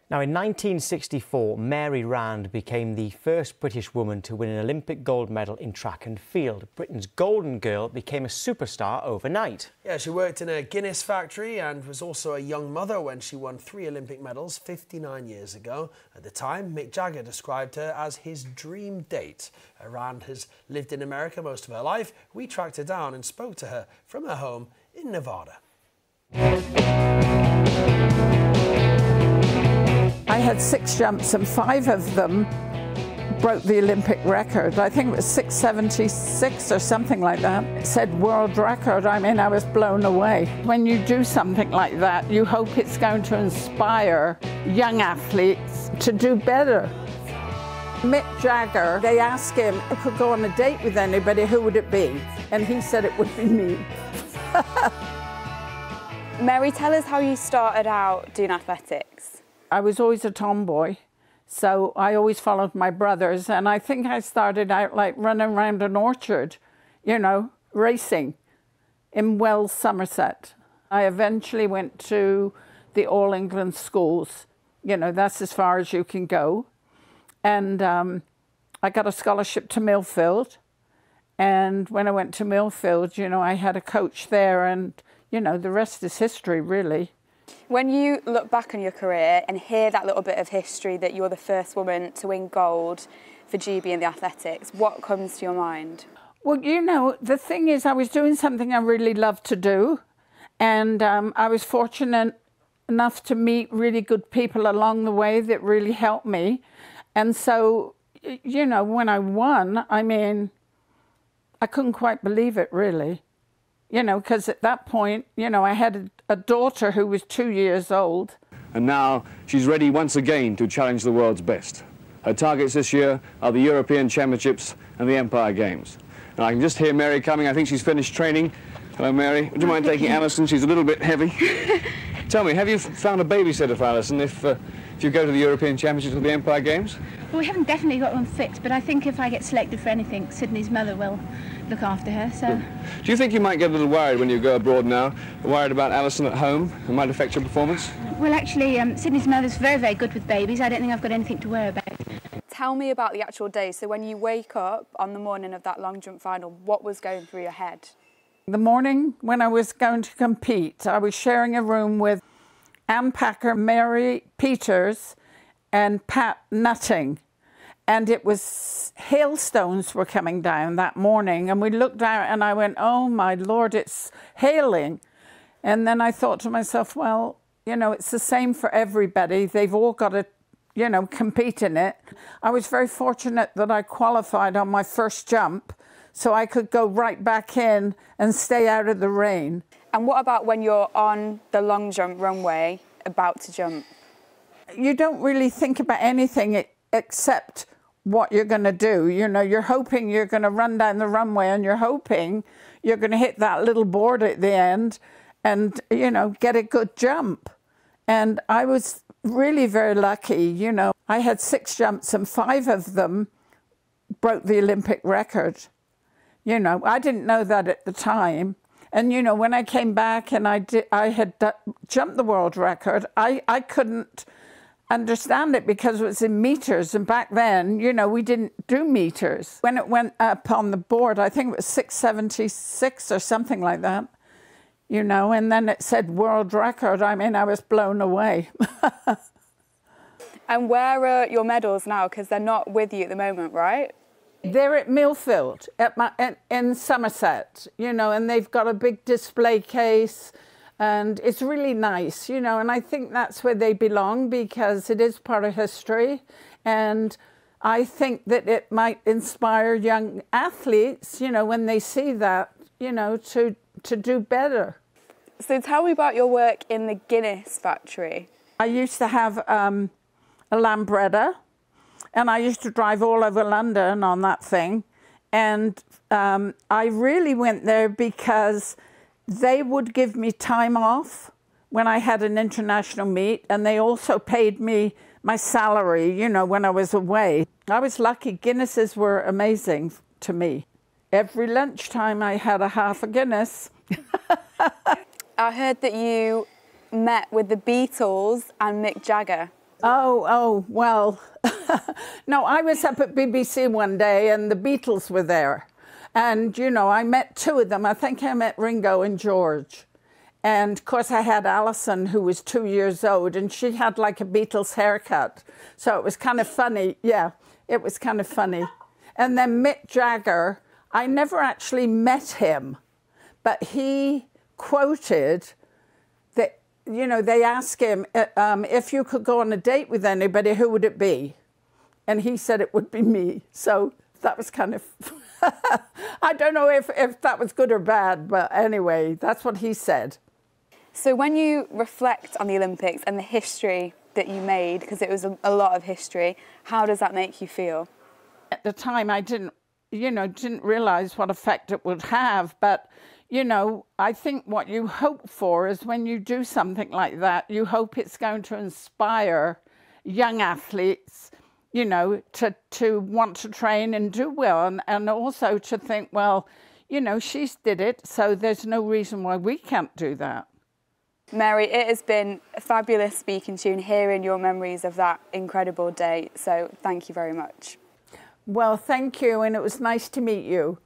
Now, in 1964, Mary Rand became the first British woman to win an Olympic gold medal in track and field. Britain's golden girl became a superstar overnight. Yeah, she worked in a Guinness factory and was also a young mother when she won 3 Olympic medals 59 years ago. At the time, Mick Jagger described her as his dream date. Rand has lived in America most of her life. We tracked her down and spoke to her from her home in Nevada. I had 6 jumps and 5 of them broke the Olympic record. I think it was 676 or something like that. It said world record. I mean, I was blown away. When you do something like that, you hope it's going to inspire young athletes to do better. Mick Jagger, they asked him if he could go on a date with anybody, who would it be? And he said it would be me. Mary, tell us how you started out doing athletics. I was always a tomboy, so I always followed my brothers, and I think I started out like running around an orchard, you know, racing in Wells, Somerset. I eventually went to the All England schools, you know, that's as far as you can go, and I got a scholarship to Millfield, and when I went to Millfield, you know, I had a coach there, and, you know, the rest is history, really. When you look back on your career and hear that little bit of history that you're the first woman to win gold for GB in the athletics, what comes to your mind? Well, you know, the thing is I was doing something I really loved to do, and I was fortunate enough to meet really good people along the way that really helped me. And so, you know, when I won, I mean, I couldn't quite believe it, really. You know, because at that point, you know, I had a daughter who was 2 years old. And now she's ready once again to challenge the world's best. Her targets this year are the European Championships and the Empire Games. And I can just hear Mary coming. I think she's finished training. Hello, Mary. Would you mind taking Alison? She's a little bit heavy. Tell me, have you found a babysitter for Alison if you go to the European Championships or the Empire Games? Well, we haven't definitely got one fixed, but I think if I get selected for anything, Sydney's mother will look after her, so... Do you think you might get a little worried when you go abroad now, worried about Alison at home? It might affect your performance? Well, actually, Sydney's mother's very, very good with babies. I don't think I've got anything to worry about. Tell me about the actual day. So when you wake up on the morning of that long jump final, what was going through your head? The morning when I was going to compete, I was sharing a room with Anne Packer, Mary Peters and Pat Nutting. And it was, hailstones were coming down that morning, and we looked out and I went, oh my Lord, it's hailing. And then I thought to myself, well, you know, it's the same for everybody. They've all got to, you know, compete in it. I was very fortunate that I qualified on my first jump, so I could go right back in and stay out of the rain. And what about when you're on the long jump runway about to jump? You don't really think about anything except what you're going to do. You know, you're hoping you're going to run down the runway, and you're hoping you're going to hit that little board at the end and, you know, get a good jump. And I was really very lucky, you know. I had 6 jumps and 5 of them broke the Olympic record. You know, I didn't know that at the time. And, you know, when I came back and I had jumped the world record, I couldn't understand it because it was in meters, and back then, you know, we didn't do meters. When it went up on the board, I think it was 676 or something like that, you know, and then it said world record. I mean, I was blown away. And where are your medals now? Because they're not with you at the moment, right? They're at Millfield in Somerset, you know, and they've got a big display case. And it's really nice, you know, and I think that's where they belong because it is part of history. And I think that it might inspire young athletes, you know, when they see that, you know, to do better. So tell me about your work in the Guinness factory. I used to have a Lambretta, and I used to drive all over London on that thing. And I really went there because they would give me time off when I had an international meet, and they also paid me my salary, you know, when I was away. I was lucky. Guinnesses were amazing to me. Every lunchtime I had a half a Guinness. I heard that you met with the Beatles and Mick Jagger. Well, no, I was up at BBC one day and the Beatles were there. And, you know, I met two of them. I think I met Ringo and George. And, of course, I had Alison, who was 2 years old, and she had like a Beatles haircut. So it was kind of funny. Yeah, it was kind of funny. And then Mick Jagger, I never actually met him, but he quoted that, you know, they asked him, if you could go on a date with anybody, who would it be? And he said it would be me. So that was kind of... I don't know if that was good or bad, but anyway, that's what he said. So when you reflect on the Olympics and the history that you made, because it was a lot of history, how does that make you feel? At the time, I didn't realise what effect it would have, but, you know, I think what you hope for is when you do something like that, you hope it's going to inspire young athletes, you know, to want to train and do well, and also to think, well, you know, she's did it, so there's no reason why we can't do that. Mary, it has been fabulous speaking to you and hearing your memories of that incredible day, so thank you very much. Well, thank you, and it was nice to meet you.